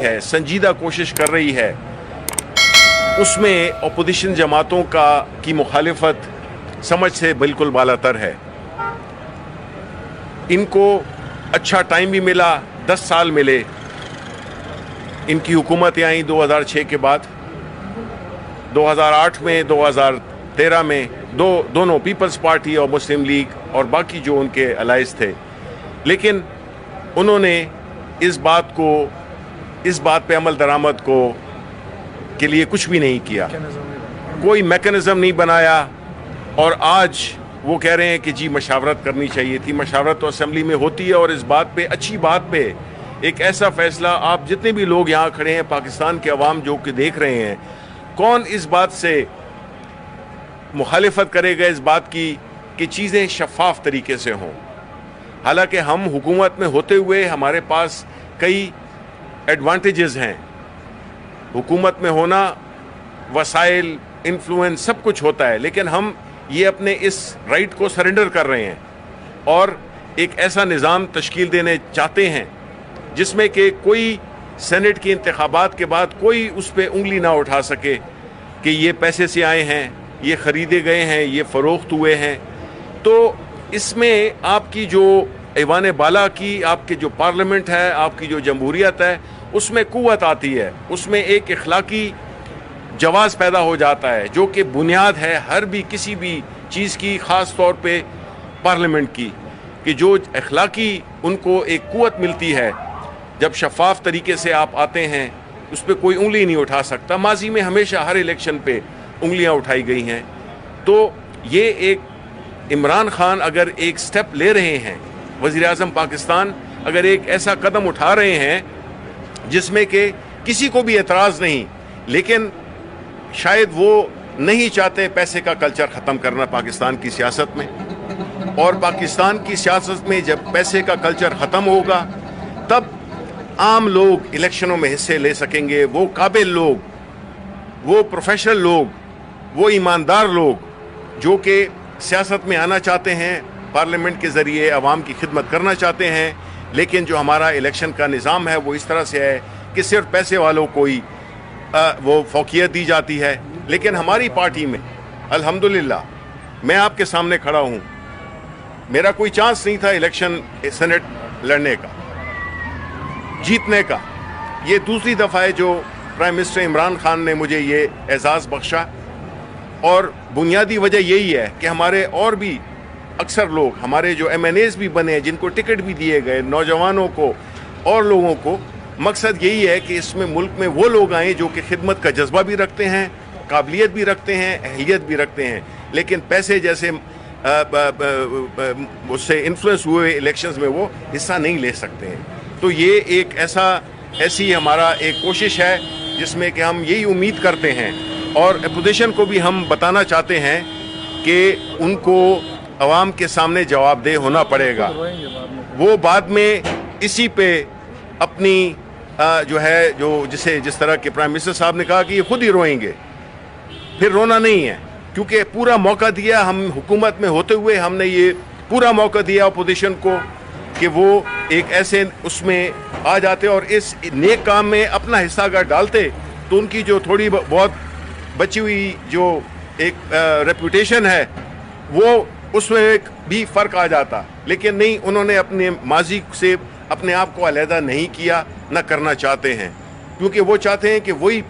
ہے संजीदा कोशिश कर रही है उसमें अपोजिशन जमातों की मुखालिफत समझ से बिल्कुल बालातर है। इनको अच्छा टाइम भी मिला, 10 साल मिले। इनकी हुकूमतें आई 2006 के बाद, 2008 में, 2013 में दोनों पीपल्स पार्टी और मुस्लिम लीग और बाकी जो उनके अलाइज थे, लेकिन उन्होंने इस बात पे अमल दरामद के लिए कुछ भी नहीं किया, कोई मैकेनिज्म नहीं बनाया। और आज वो कह रहे हैं कि जी मशावरत करनी चाहिए थी। मशावरत तो असेंबली में होती है और इस बात पे, अच्छी बात पे एक ऐसा फैसला, आप जितने भी लोग यहाँ खड़े हैं, पाकिस्तान के अवाम जो कि देख रहे हैं, कौन इस बात से मुखालिफत करेगा इस बात की कि चीज़ें शफाफ तरीके से हों। हालांकि हम हुकूमत में होते हुए हमारे पास कई एडवांटेजेस हैं। हुकूमत में होना, वसाइल, इन्फ्लुएंस सब कुछ होता है, लेकिन हम ये अपने इस राइट को सरेंडर कर रहे हैं और एक ऐसा निज़ाम तश्कील देने चाहते हैं जिसमें कि कोई सेनेट के इंतखाबात के बाद कोई उस पर उंगली ना उठा सके कि ये पैसे से आए हैं, ये ख़रीदे गए हैं, ये फ़रोख्त हुए हैं। तो इसमें आपकी जो ऐवान बाला की, आपके जो पार्लियामेंट है, आपकी जो जमहूरियत है, उसमें कुव्वत आती है, उसमें एक इखलाकी जवाज़ पैदा हो जाता है जो कि बुनियाद है हर भी किसी भी चीज़ की, ख़ास तौर पे पार्लियामेंट की, कि जो इखलाकी उनको एक कुव्वत मिलती है जब शफाफ तरीके से आप आते हैं, उस पर कोई उंगली नहीं उठा सकता। माजी में हमेशा हर इलेक्शन पे उंगलियां उठाई गई हैं। तो ये एक इमरान खान अगर एक स्टेप ले रहे हैं, वज़ीर आज़म पाकिस्तान अगर एक ऐसा कदम उठा रहे हैं जिसमें कि किसी को भी एतराज़ नहीं, लेकिन शायद वो नहीं चाहते पैसे का कल्चर ख़त्म करना पाकिस्तान की सियासत में, और पाकिस्तान की सियासत में जब पैसे का कल्चर ख़त्म होगा तब आम लोग इलेक्शनों में हिस्से ले सकेंगे। वो काबिल लोग, वो प्रोफेशनल लोग, वो ईमानदार लोग जो कि सियासत में आना चाहते हैं, पार्लियामेंट के ज़रिए आवाम की खिदमत करना चाहते हैं, लेकिन जो हमारा इलेक्शन का निज़ाम है वो इस तरह से है कि सिर्फ पैसे वालों को ही वो फौकियत दी जाती है। लेकिन हमारी पार्टी में अल्हम्दुलिल्लाह मैं आपके सामने खड़ा हूँ, मेरा कोई चांस नहीं था इलेक्शन सेनेट लड़ने का, जीतने का। ये दूसरी दफ़ा है जो प्राइम मिनिस्टर इमरान खान ने मुझे ये एजाज़ बख्शा, और बुनियादी वजह यही है कि हमारे और भी अक्सर लोग, हमारे जो MNAs भी बने हैं, जिनको टिकट भी दिए गए, नौजवानों को और लोगों को, मकसद यही है कि इसमें मुल्क में वो लोग आएँ जो कि खिदमत का जज्बा भी रखते हैं, काबिलियत भी रखते हैं, अहलियत भी रखते हैं, लेकिन पैसे जैसे उससे इन्फ्लुएंस हुए इलेक्शंस में वो हिस्सा नहीं ले सकते हैं। तो ये एक ऐसी हमारा एक कोशिश है जिसमें कि हम यही उम्मीद करते हैं, और अपोजिशन को भी हम बताना चाहते हैं कि उनको अवाम के सामने जवाबदेह होना पड़ेगा। वो बाद में इसी पे अपनी जिस तरह के प्राइम मिनिस्टर साहब ने कहा कि ये खुद ही रोएंगे, फिर रोना नहीं है, क्योंकि पूरा मौका दिया, हम हुकूमत में होते हुए हमने ये पूरा मौका दिया अपोजिशन को कि वो एक ऐसे उसमें आ जाते और इस नेक काम में अपना हिस्सा अगर डालते तो उनकी जो थोड़ी बहुत बची हुई जो एक रेपुटेशन है वो उसमें एक भी फ़र्क आ जाता। लेकिन नहीं, उन्होंने अपने माजी से अपने आप को अलहदा नहीं किया, न करना चाहते हैं, क्योंकि वो चाहते हैं कि वही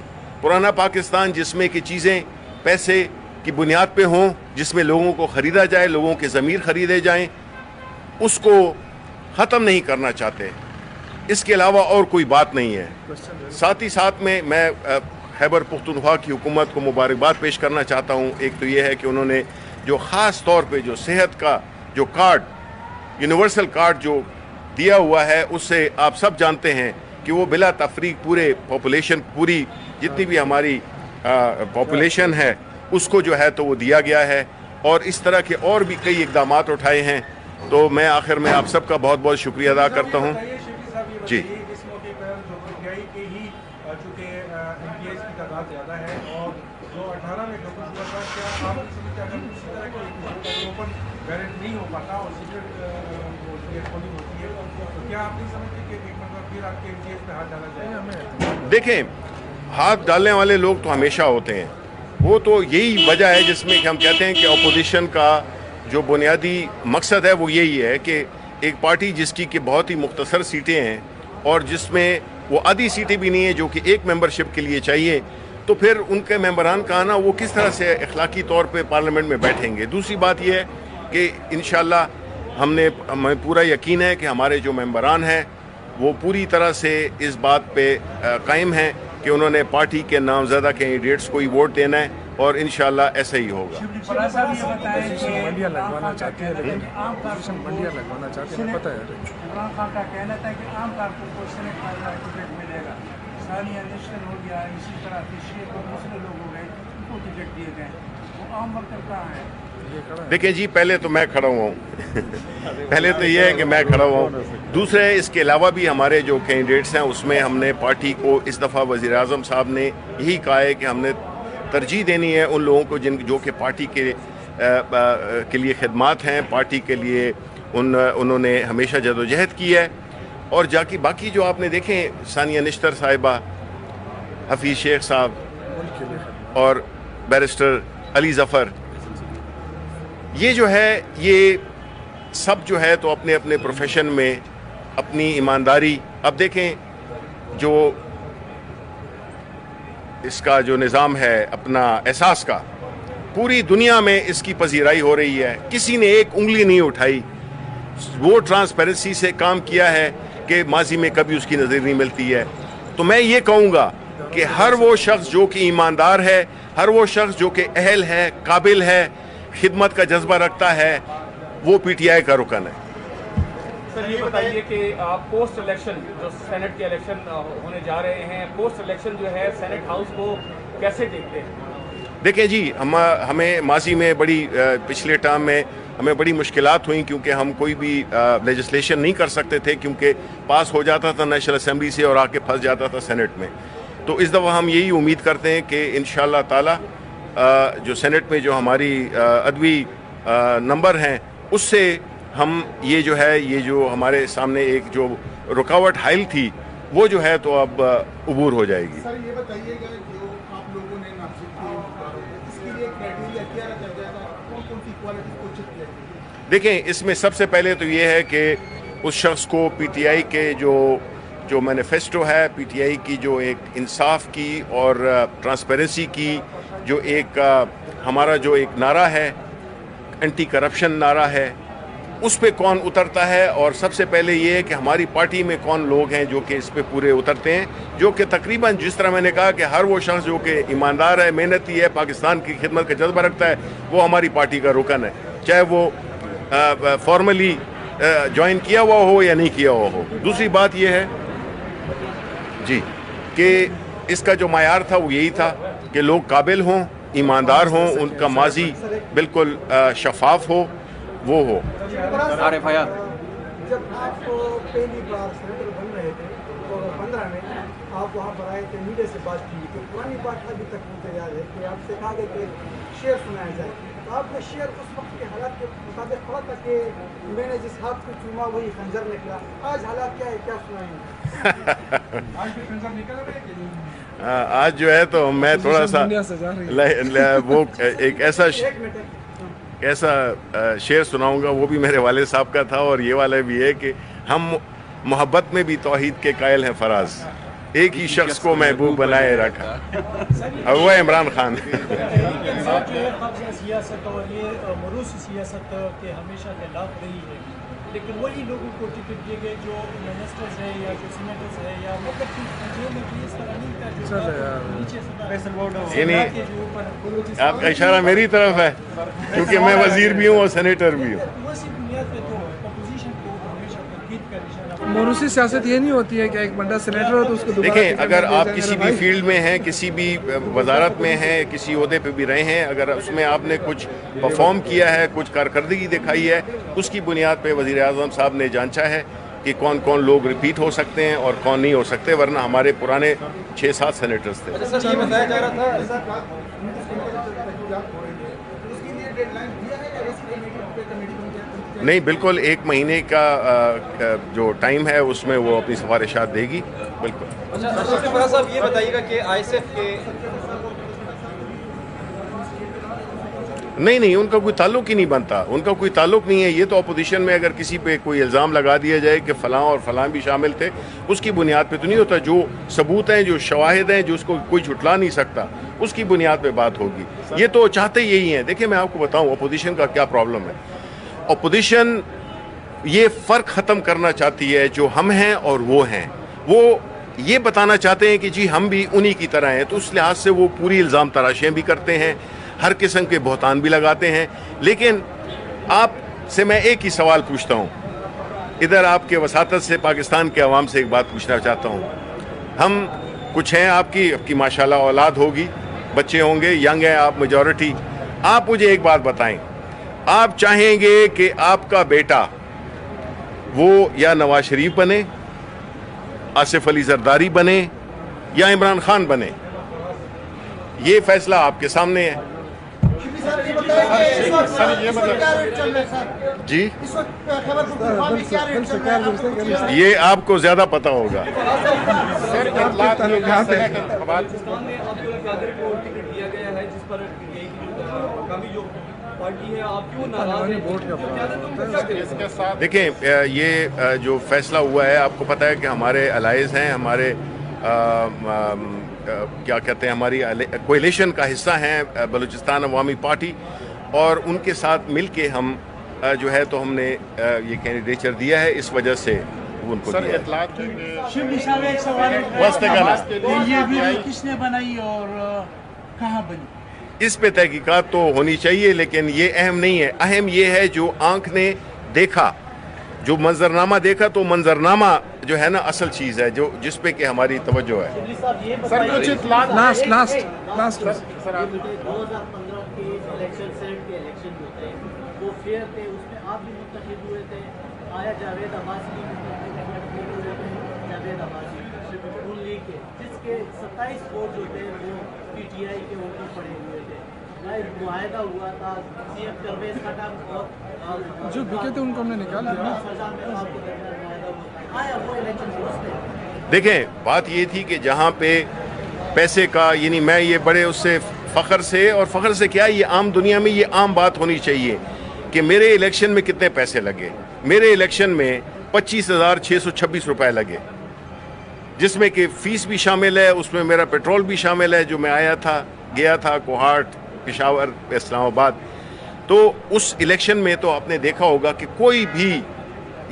पुराना पाकिस्तान जिसमें कि चीज़ें पैसे की बुनियाद पे हों, जिसमें लोगों को ख़रीदा जाए, लोगों के ज़मीर ख़रीदे जाएं, उसको ख़त्म नहीं करना चाहते। इसके अलावा और कोई बात नहीं है। साथ ही साथ में मैं खैबर पुख्तनख्वा की हुकूमत को मुबारकबाद पेश करना चाहता हूँ। एक तो ये है कि उन्होंने जो ख़ास तौर पे जो सेहत का जो कार्ड, यूनिवर्सल कार्ड जो दिया हुआ है, उससे आप सब जानते हैं कि वो बिला तफरीक पूरे पॉपुलेशन, पूरी जितनी भी हमारी पॉपुलेशन है उसको जो है तो वो दिया गया है, और इस तरह के और भी कई इक़दामात उठाए हैं। तो मैं आखिर में आप सबका बहुत बहुत शुक्रिया अदा करता हूँ। जी, ज़्यादा है और जो 18 में जो कुछ हुआ था, क्या आप बैलेट नहीं हो पाता और सीक्रेट पोलिंग होती है, तो क्या आप नहीं समझते कि एक मतलब फिर आपके केस पे हाथ डाला जाएगा? देखें, हाथ डालने वाले लोग तो हमेशा होते हैं, वो तो यही वजह है जिसमें कि हम कहते हैं कि अपोजिशन का जो बुनियादी मकसद है वो यही है कि एक पार्टी जिसकी कि बहुत ही मुख्तसर सीटें हैं और जिसमें वो आधी सीटें भी नहीं है जो कि एक मेंबरशिप के लिए चाहिए, तो फिर उनके मेंबरान का आना वो किस तरह से अखलाकी तौर पे पार्लियामेंट में बैठेंगे। दूसरी बात ये है कि इंशाल्लाह हमें पूरा यकीन है कि हमारे जो मेंबरान हैं वो पूरी तरह से इस बात पे कायम हैं कि उन्होंने पार्टी के नामज़दा कैंडिडेट्स को ही वोट देना है और इंशाल्लाह ऐसा ही होगा। मंडियाँ लगवाना चाहते हैं, लेकिन मंडियाँ लगवाना चाहते हैं, पता है इमरान खान का कहना था कि आम कारकुन को सेनेट का टिकट मिलेगा, सानिया निश्चित हो गया, इसी तरह के शेख और दूसरे लोग हो गए, उनको टिकट दिए गए, वो आम वर्कर कहाँ है? देखिए जी, पहले तो मैं खड़ा हुआ हूँ पहले तो ये है कि मैं खड़ा हुआ हूँ। दूसरे इसके अलावा भी हमारे जो कैंडिडेट्स हैं उसमें हमने पार्टी को इस दफ़ा वज़ीर आज़म साहब ने यही कहा है कि हमने तरजीह देनी है उन लोगों को जो कि पार्टी के लिए खिदमात हैं, पार्टी के लिए उन्होंने हमेशा जदोजहद की है। और जाकि बाकी जो आपने देखें, सानिया निश्तर साहिबा, हफीज़ शेख साहब और बैरिस्टर अली ज़फ़र, ये जो है ये सब जो है तो अपने अपने प्रोफेशन में अपनी ईमानदारी, अब देखें जो इसका जो निज़ाम है अपना एहसास का, पूरी दुनिया में इसकी पजीराई हो रही है, किसी ने एक उंगली नहीं उठाई। वो ट्रांसपेरेंसी से काम किया है कि माजी में कभी उसकी नज़र नहीं मिलती है। तो मैं ये कहूँगा कि हर वो शख्स जो कि ईमानदार है, हर वो शख्स जो कि अहल है, काबिल है, खिदमत का जज्बा रखता है, वो पीटीआई का रुकन है। सर ये बताइए कि आप पोस्ट इलेक्शन जो सेनेट के इलेक्शन होने जा रहे हैं, पोस्ट इलेक्शन जो है सेनेट हाउस को कैसे देखते हैं? देखिए जी, हमें माजी में पिछले टर्म में हमें बड़ी मुश्किलात हुई क्योंकि हम कोई भी लेजिस्लेशन नहीं कर सकते थे क्योंकि पास हो जाता था नेशनल असेंबली से और आके फंस जाता था सेनेट में। तो इस दफ़ा हम यही उम्मीद करते हैं कि इंशाअल्लाह ताला जो सेनेट में जो हमारी अदवी नंबर हैं उससे हम ये जो हमारे सामने एक जो रुकावट हाइल थी वो जो है तो अब अबूर हो जाएगी। सर ये बताइएगा जो आप लोगों ने नामजद किए इसके लिए क्राइटेरिया क्या रखा जाएगा, कौन सी क्वालिटी को चेक किया जाएगा? देखें, इसमें सबसे पहले तो ये है कि उस शख्स को पीटीआई के जो मैनिफेस्टो है, पीटीआई की जो एक इंसाफ की और ट्रांसपेरेंसी की जो एक हमारा जो एक नारा है, एंटी करप्शन नारा है, उस पे कौन उतरता है। और सबसे पहले ये है कि हमारी पार्टी में कौन लोग हैं जो कि इस पे पूरे उतरते हैं, जो कि तकरीबन जिस तरह मैंने कहा कि हर वो शख्स जो कि ईमानदार है, मेहनती है, पाकिस्तान की खिदमत का जज्बा रखता है, वो हमारी पार्टी का रुकन है, चाहे वो फॉर्मली ज्वाइन किया हुआ हो या नहीं किया हुआ हो। दूसरी बात ये है जी कि इसका जो मायार था वो यही था कि लोग काबिल हों, ईमानदार हों, उनका माजी बिल्कुल शफाफ हो, वो हो। जब आप पहली बार सेनेटर बन रहे थे 2015 में, आप वहाँ पर आए थे, मीडिया से बात की, तो पुरानी बात अभी तक मुझे याद है कि आपसे कहा गया कि शेर सुनाया जाए, तो आपने शेर उस वक्त के हालात के मुताबिक पढ़ा था कि मैंने जिस हाथ को चूमा वही खंजर निकला। आज हालात क्या है, क्या सुनाएंगे? आज भी खंजर निकल रहे हैं? आज जो है तो मैं थोड़ा सा वो एक ऐसा शेर सुनाऊंगा, वो भी मेरे वाले साहब का था और ये वाला भी है कि हम मोहब्बत में भी तौहीद के कायल हैं फराज, एक ही शख्स को महबूब बनाए रखा, और वो इमरान खान। सियासत और ये मरूस सियासत के हमेशा खिलाफ रही है, लेकिन वही लोगों को टिकट दिए गए जो मिनिस्टर्स है या जो सीनेटर्स है या मतलब इस तरह नहीं था जो यानी आपका इशारा मेरी तरफ है क्योंकि मैं वजीर भी हूँ और सेनेटर भी हूँ। मोरूसी सियासत ये नहीं होती है कि एक बंदा सेनेटर हो तो उसको दोबारा देखें, टिकट अगर मिल आप जाए। किसी मेरा भी भाई, फील्ड में हैं, किसी भी वजारत में हैं, किसी ओहदे पे भी रहे हैं, अगर उसमें आपने कुछ परफॉर्म किया है, कुछ कारकर्दगी दिखाई है, उसकी बुनियाद पे वज़ीर आज़म साहब ने जांचा है कि कौन कौन लोग रिपीट हो सकते हैं और कौन नहीं हो सकते, वरना हमारे पुराने 6-7 सेनेटर्स थे। सर ये बताया जा रहा था उसके लिए डेडलाइन दिया है या नहीं, बिल्कुल 1 महीने का जो टाइम है उसमें वो अपनी सिफारिशात देगी, बिल्कुल। अच्छा फराज साहब, ये बताइएगा कि ISF के नहीं, उनका कोई ताल्लुक ही नहीं बनता, उनका कोई ताल्लुक नहीं है। ये तो अपोजिशन में अगर किसी पे कोई इल्ज़ाम लगा दिया जाए कि फ़लाँ और फ़लाँ भी शामिल थे, उसकी बुनियाद पे तो नहीं होता। जो सबूत हैं, जो शवाहिद हैं, जो उसको कोई झुटला नहीं सकता, उसकी बुनियाद पे बात होगी। ये तो चाहते यही हैं। देखिए, मैं आपको बताऊं अपोजिशन का क्या प्रॉब्लम है। अपोजिशन ये फ़र्क ख़त्म करना चाहती है जो हम हैं और वो हैं। वो ये बताना चाहते हैं कि जी हम भी उन्हीं की तरह हैं, तो उस लिहाज से वो पूरी इल्ज़ाम तराशियाँ भी करते हैं, हर किस्म के बहतान भी लगाते हैं। लेकिन आपसे मैं एक ही सवाल पूछता हूँ, इधर आपके वसातत से पाकिस्तान के अवाम से एक बात पूछना चाहता हूँ। हम कुछ हैं, आपकी माशाल्लाह औलाद होगी, बच्चे होंगे, यंग हैं आप, मेजॉरिटी। आप मुझे एक बात बताएं, आप चाहेंगे कि आपका बेटा वो या नवाज शरीफ बने, आसिफ अली जरदारी बने या इमरान खान बने? ये फैसला आपके सामने है जी। ये आपको ज्यादा पता होगा। देखें, ये जो फैसला हुआ है, आपको पता है कि हमारे अलाइज हैं, हमारे क्या कहते हैं, हमारी कोएलिशन का हिस्सा हैं बलूचिस्तान अवामी पार्टी, और उनके साथ मिल के हम जो है तो हमने ये कैंडिडेचर दिया है, इस वजह से उनको दिया है। शिवली साहब, एक सवाल ये वीडियो किसने बनाई और कहाँ बनी? इस पे तहकीकात तो होनी चाहिए, लेकिन ये अहम नहीं है। अहम ये है जो आंख ने देखा, जो मंजरनामा देखा, तो मंजरनामा जो है ना असल चीज़ है, जो जिस पे कि हमारी तवज्जो है। सर कुछ लास्ट 2015 के इलेक्शन, सेनेट के इलेक्शन जो थे वो फेयर थे, उसमें आप भी मुंतखब हुए थे, आया जावेद अब्बासी भी मुंतखब हुए थे, जावेद अब्बासी नून लीग के, जिसके 27 वोट जो थे वो PTI के वोटों पड़े हुए थे। मुआहदा हुआ था, CM परवेज खट्टर और जो बिके थे उनको हमने निकाल दिया। आया वो इलेक्शन। देखें, बात ये थी कि जहाँ पे पैसे का, यानी मैं ये बड़े उससे फ़ख्र से, और फ़ख्र से क्या, ये आम दुनिया में ये आम बात होनी चाहिए कि मेरे इलेक्शन में कितने पैसे लगे। मेरे इलेक्शन में 25,626 रुपए लगे, जिसमें कि फ़ीस भी शामिल है, उसमें मेरा पेट्रोल भी शामिल है, जो मैं आया था, गया था कोहाट, पेशावर, इस्लामाबाद। तो उस इलेक्शन में तो आपने देखा होगा कि कोई भी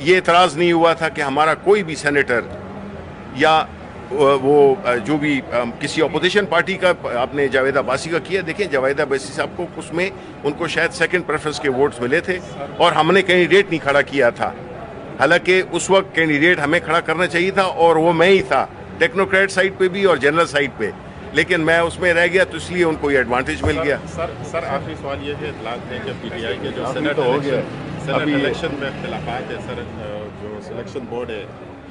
ये एतराज़ नहीं हुआ था कि हमारा कोई भी सेनेटर या वो जो भी किसी अपोजिशन पार्टी का, आपने जावेद अब्बासी का किया। देखिए, जावेद अब्बासी साहब को उसमें उनको शायद सेकंड प्रेफरेंस के वोट्स मिले थे, और हमने कैंडिडेट नहीं खड़ा किया था। हालांकि उस वक्त कैंडिडेट हमें खड़ा करना चाहिए था, और वो मैं ही था, टेक्नोक्रेट साइड पे भी और जनरल साइड पे, लेकिन मैं उसमें रह गया, तो इसलिए उनको ये एडवांटेज मिल गया। सर आखिरी सवाल ये है, इतलात है कि PTI के जो सेनेट इलेक्शन में इख्तिलाफात है सर, जो सिलेक्शन बोर्ड है।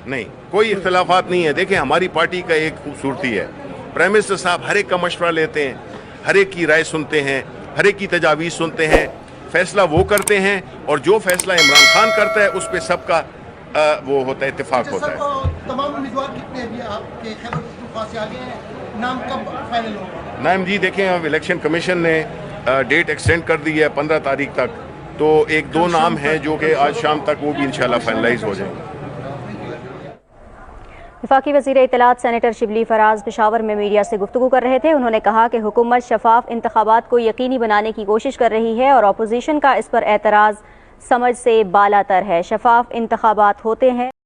नहीं, कोई इख्तिलाफात नहीं है। देखें, हमारी पार्टी का एक खूबसूरती है, प्राइम मिनिस्टर साहब हर एक का मशवरा लेते हैं, हर एक की राय सुनते हैं, हर एक की तजावीज़ सुनते हैं, फैसला वो करते हैं, और जो फैसला इमरान खान करता है उस पर सबका वो होता है, इत्तेफाक होता है। तमाम उम्मीदवार कितने अभी आपके खैबर पख्तूनख्वा से आगे हैं, नाम कब फाइनल होगा? नाम जी, देखें, अब इलेक्शन कमीशन ने डेट एक्सटेंड कर दी है 15 तारीख तक, तो 1-2 नाम हैं जो कि आज शाम तक वो भी इंशाल्लाह फाइनलाइज हो जाएंगे। वफाकी वज़ीर इत्तलात सेनेटर शिबली फराज पेशावर में मीडिया से गुफ्तगू कर रहे थे। उन्होंने कहा कि हुकूमत शफाफ इंतखाबात को यकीनी बनाने की कोशिश कर रही है और अपोजिशन का इस पर एतराज़ समझ से बालातर है। शफाफ इंतखाबात होते हैं